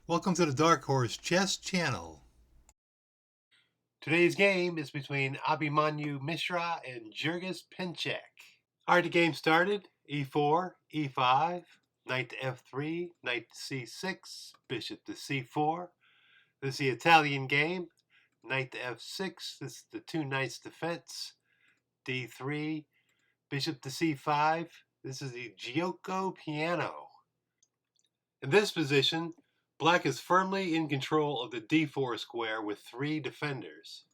Welcome to the Dark Horse Chess Channel. Today's game is between Abhimanyu Mishra and Jergus Penchac. Alright, the game started. E4, E5, knight to F3, knight to C6, bishop to C4. This is the Italian game. Knight to F6, this is the two knights defense. D3, bishop to C5. This is the Giuoco piano. In this position, black is firmly in control of the D4 square with three defenders.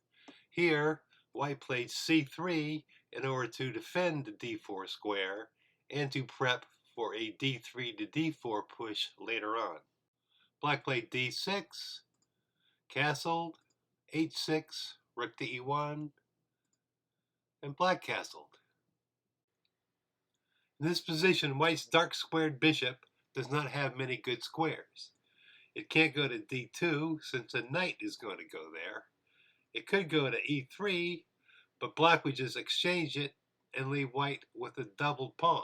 Here, white played C3 in order to defend the D4 square and to prep for a D3 to D4 push later on. Black played D6, castled, H6, rook to E1, and black castled. In this position, white's dark squared bishop does not have many good squares. It can't go to D2 since a knight is going to go there. It could go to E3, but black would just exchange it and leave white with a doubled pawn.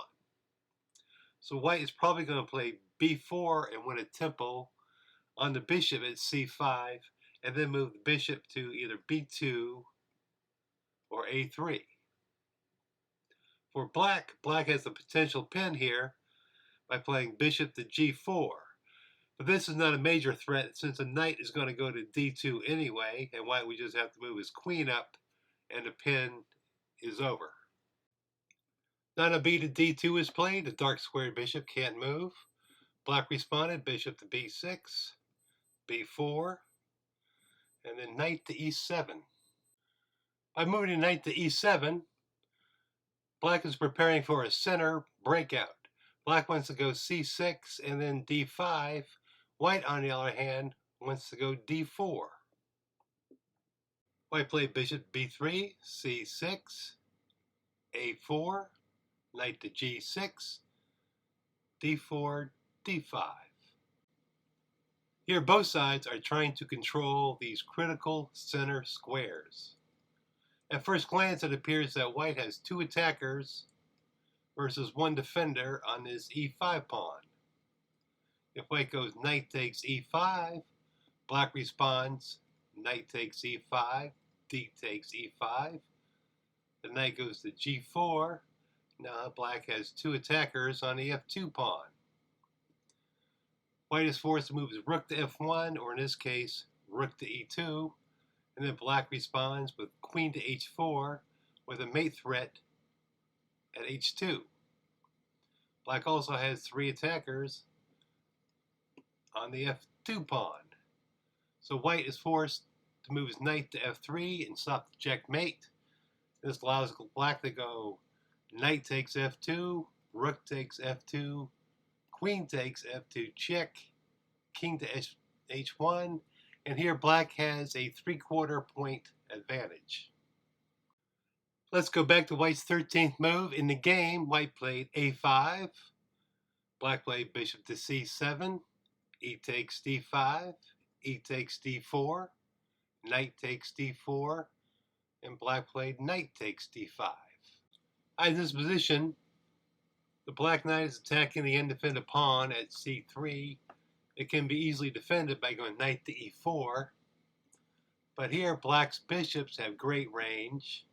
So white is probably going to play B4 and win a tempo on the bishop at C5, and then move the bishop to either B2 or A3. For black, black has the potential pin here by playing bishop to G4. But this is not a major threat since the knight is going to go to D2 anyway, and white would just have to move his queen up, and the pin is over. Knight on B to D2 is played. The dark squared bishop can't move. Black responded, bishop to B6, B4, and then knight to E7. By moving the knight to E7, black is preparing for a center breakout. Black wants to go C6 and then D5. White, on the other hand, wants to go D4. White played bishop B3, C6, A4, knight to G6, D4, D5. Here both sides are trying to control these critical center squares. At first glance, it appears that white has two attackers versus one defender on his E5 pawn. If white goes knight takes E5, black responds knight takes E5, D takes E5. The knight goes to G4. Now black has two attackers on the F2 pawn. White is forced to move his rook to F1, or in this case, rook to E2, and then black responds with queen to H4 with a mate threat at H2. Black also has three attackers on the F2 pawn. So white is forced to move his knight to F3 and stop the checkmate. This allows black to go knight takes F2, rook takes F2, queen takes F2 check, king to H1, and here black has a 3/4 point advantage. Let's go back to white's 13th move. In the game, white played A5, black played bishop to C7, E takes D5, E takes D4, knight takes D4, and black played knight takes D5. In this position, the black knight is attacking the undefended pawn at C3. It can be easily defended by going knight to E4. But here, black's bishops have great range.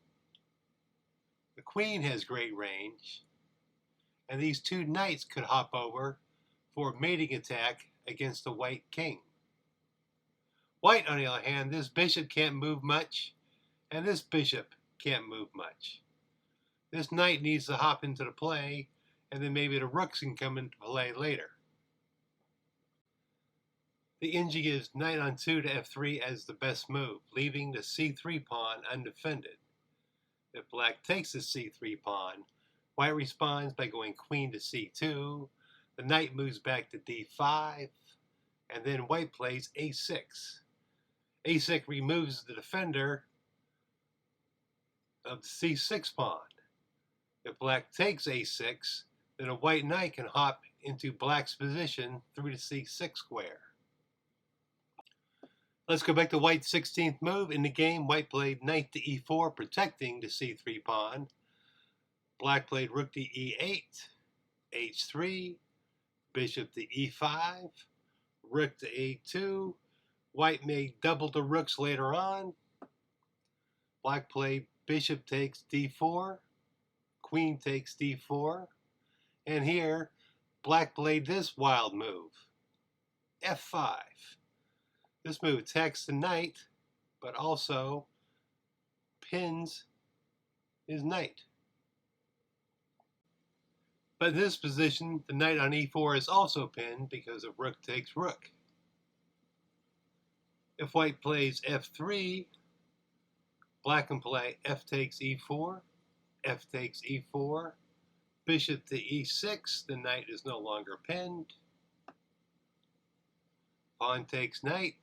The queen has great range. And these two knights could hop over for a mating attack against the white king. White, on the other hand, this bishop can't move much, and this bishop can't move much. This knight needs to hop into the play, and then maybe the rooks can come into play later. The NG gives knight on 2 to F3 as the best move, leaving the C3 pawn undefended. If black takes the C3 pawn, white responds by going queen to C2, the knight moves back to D5, and then white plays A6. A6 removes the defender of the C6 pawn. If black takes A6, then a white knight can hop into black's position through the C6 square. Let's go back to white's 16th move. In the game, white played knight to E4, protecting the C3 pawn. Black played rook to E8, H3, bishop to E5, rook to a2. White may double the rooks later on. Black played bishop takes d4, queen takes d4, and here black played this wild move, f5. This move attacks the knight, but also pins his knight. But in this position, the knight on e4 is also pinned because of rook takes rook. If white plays f3, black can play f takes e4, f takes e4, bishop to e6, the knight is no longer pinned. Pawn takes knight,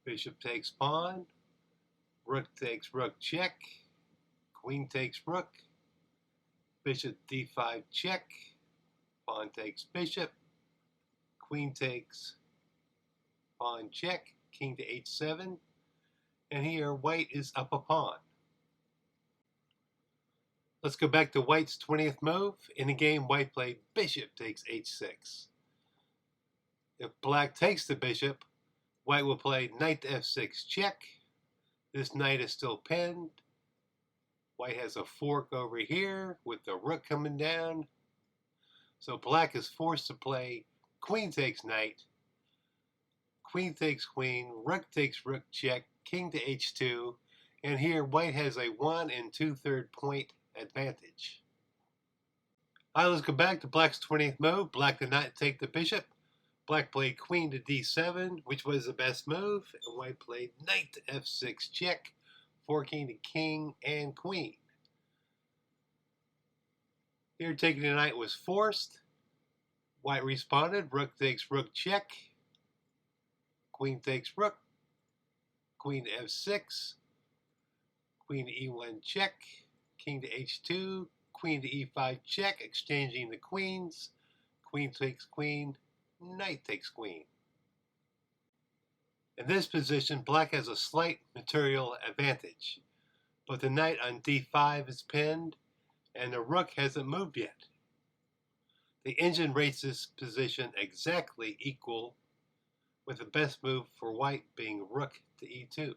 bishop takes pawn, rook takes rook check, queen takes rook, bishop d5 check, pawn takes bishop, queen takes pawn check, king to h7, and here white is up a pawn. Let's go back to white's 20th move. In the game, white played bishop takes h6. If black takes the bishop, white will play knight to f6 check. This knight is still pinned. White has a fork over here with the rook coming down. So black is forced to play queen takes knight, queen takes queen, rook takes rook check, king to h2, and here white has a 1 2/3 point advantage. All right, let's go back to black's 20th move. Black did not take the bishop. Black played queen to d7, which was the best move, and white played knight to f6 check, forking to king and queen. Here taking the knight was forced. White responded, rook takes rook check, queen takes rook, queen to f6, queen to e1 check, king to h2, queen to e5 check, exchanging the queens, queen takes queen, knight takes queen. In this position, black has a slight material advantage, but the knight on d5 is pinned, and the rook hasn't moved yet. The engine rates this position exactly equal, with the best move for white being rook to e2.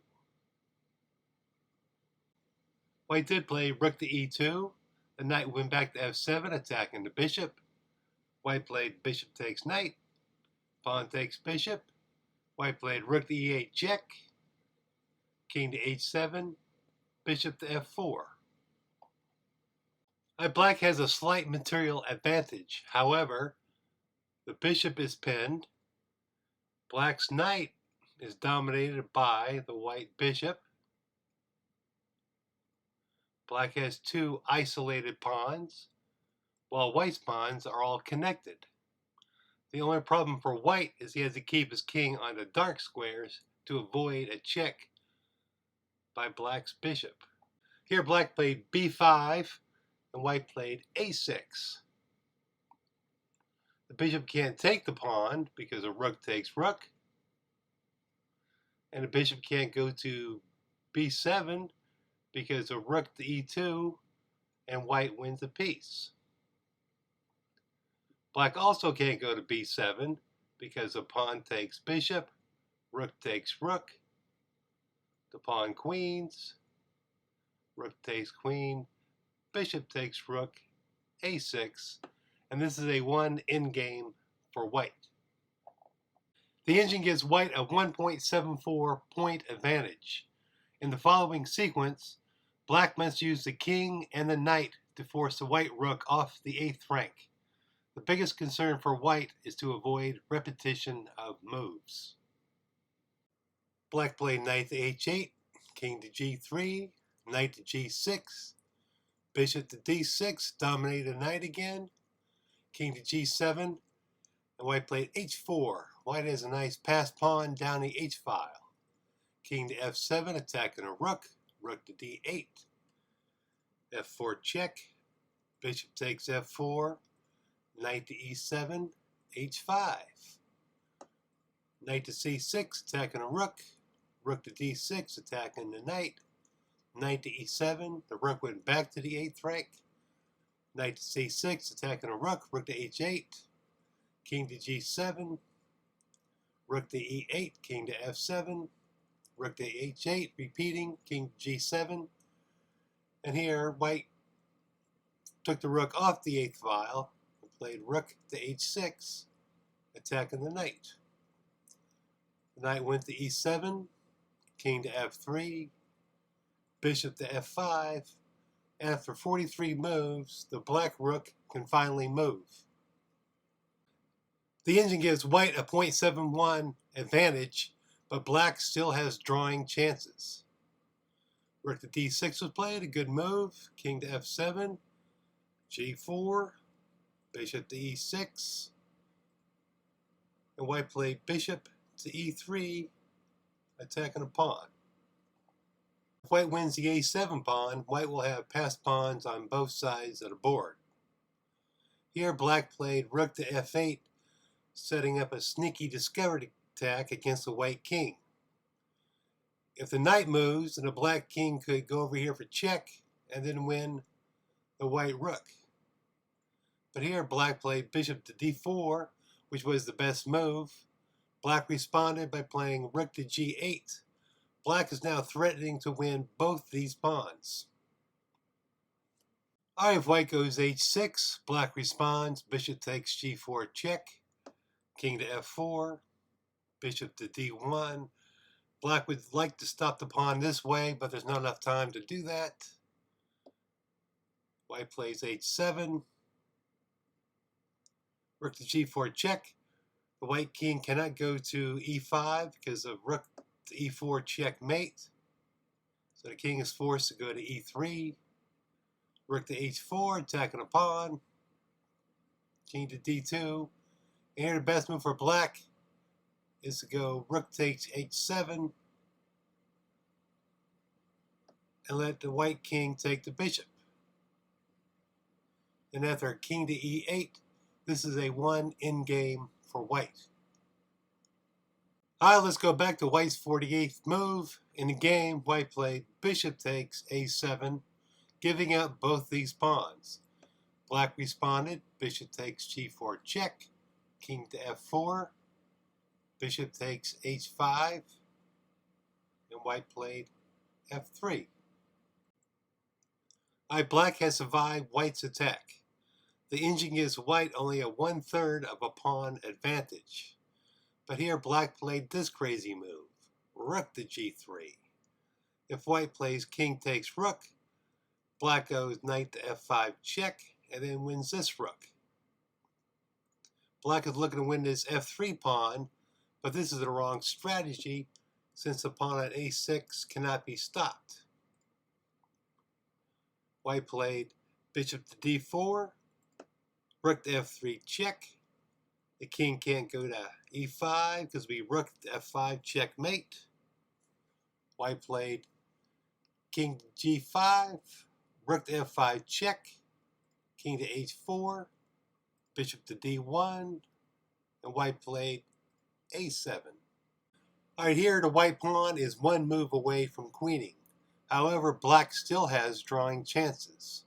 White did play rook to e2. The knight went back to f7, attacking the bishop. White played bishop takes knight, pawn takes bishop. White played rook to e8 check, king to h7, bishop to f4. Black has a slight material advantage. However, the bishop is pinned. Black's knight is dominated by the white bishop. Black has two isolated pawns, while white's pawns are all connected. The only problem for white is he has to keep his king on the dark squares to avoid a check by black's bishop. Here black played b5 and white played a6. The bishop can't take the pawn because a rook takes rook. And the bishop can't go to b7 because a rook to e2 and white wins the piece. Black also can't go to b7 because a pawn takes bishop, rook takes rook, the pawn queens, rook takes queen, bishop takes rook, a6, and this is a 1 endgame for white. The engine gives white a 1.74 point advantage. In the following sequence, black must use the king and the knight to force the white rook off the 8th rank. The biggest concern for white is to avoid repetition of moves. Black played knight to h8, king to g3, knight to g6, bishop to d6, dominate the knight again, king to g7, and white played h4. White has a nice pass pawn down the h-file. King to f7, attacking a rook, rook to d8, f4 check, bishop takes f4, knight to e7, h5, knight to c6, attacking a rook, rook to d6, attacking the knight to e7, the rook went back to the 8th rank, knight to c6, attacking a rook, rook to h8, king to g7, rook to e8, king to f7, rook to h8, repeating, king to g7. And here, white took the rook off the 8th file and played rook to h6, attacking the knight. The knight went to e7, king to f3, bishop to f5, and after 43 moves, the black rook can finally move. The engine gives white a 0.71 advantage, but black still has drawing chances. Rook to d6 was played, a good move, king to f7, g4, bishop to e6, and white played bishop to e3, attacking a pawn. If white wins the a7 pawn, white will have passed pawns on both sides of the board. Here black played rook to f8, setting up a sneaky discovery attack against the white king. If the knight moves, then the black king could go over here for check and then win the white rook. But here black played bishop to d4, which was the best move. Black responded by playing rook to g8. Black is now threatening to win both these pawns. Alright, if white goes h6, black responds, bishop takes g4 check, king to f4, bishop to d1. Black would like to stop the pawn this way, but there's not enough time to do that. White plays h7, rook to g4 check. The white king cannot go to e5 because of rook to e4 checkmate. So the king is forced to go to e3. Rook to h4, attacking a pawn. King to d2. And here the best move for black is to go rook takes h7 and let the white king take the bishop. And after king to e8, this is a one endgame for white. Alright, let's go back to white's 48th move. In the game, white played bishop takes a7, giving up both these pawns. Black responded, bishop takes g4 check, king to f4, bishop takes h5, and white played f3. Alright, black has survived white's attack. The engine gives white only a 1/3 of a pawn advantage. But here black played this crazy move, rook to g3. If white plays king takes rook, black goes knight to f5 check, and then wins this rook. Black is looking to win this f3 pawn, but this is the wrong strategy since the pawn at a6 cannot be stopped. White played bishop to d4, rook to f3 check. The king can't go to e5 because we rook to f5 checkmate. White played king to g5, rook to f5 check, king to h4, bishop to d1, and white played a7. Alright, here the white pawn is one move away from queening. However, black still has drawing chances.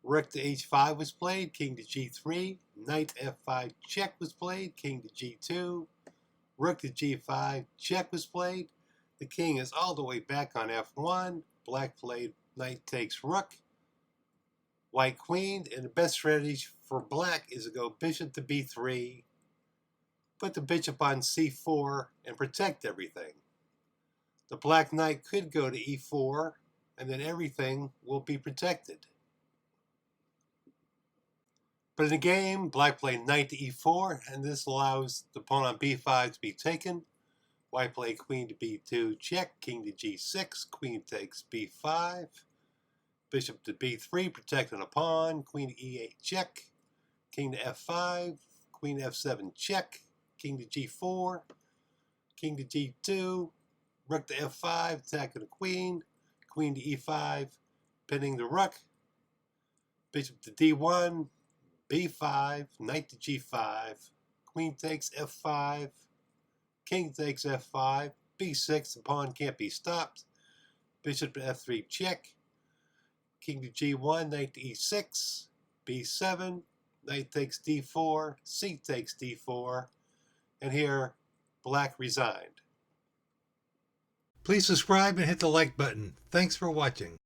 Rook to h5 was played, king to g3, knight f5 check was played, king to g2, rook to g5 check was played. The king is all the way back on f1. Black played knight takes rook, white queened, and the best strategy for black is to go bishop to b3, put the bishop on c4, and protect everything. The black knight could go to e4, and then everything will be protected. But in the game, black played knight to e4, and this allows the pawn on b5 to be taken. White played queen to b2 check, king to g6, queen takes b5, bishop to b3 protecting a pawn, queen to e8 check, king to f5, queen to f7 check, king to g4, king to g2, rook to f5 attacking the queen, queen to e5 pinning the rook, bishop to d1, b5, knight to g5, queen takes f5, king takes f5, b6, the pawn can't be stopped, bishop to f3 check, king to g1, knight to e6, b7, knight takes d4, c takes d4, and here Black resigned. Please subscribe and hit the like button. Thanks for watching.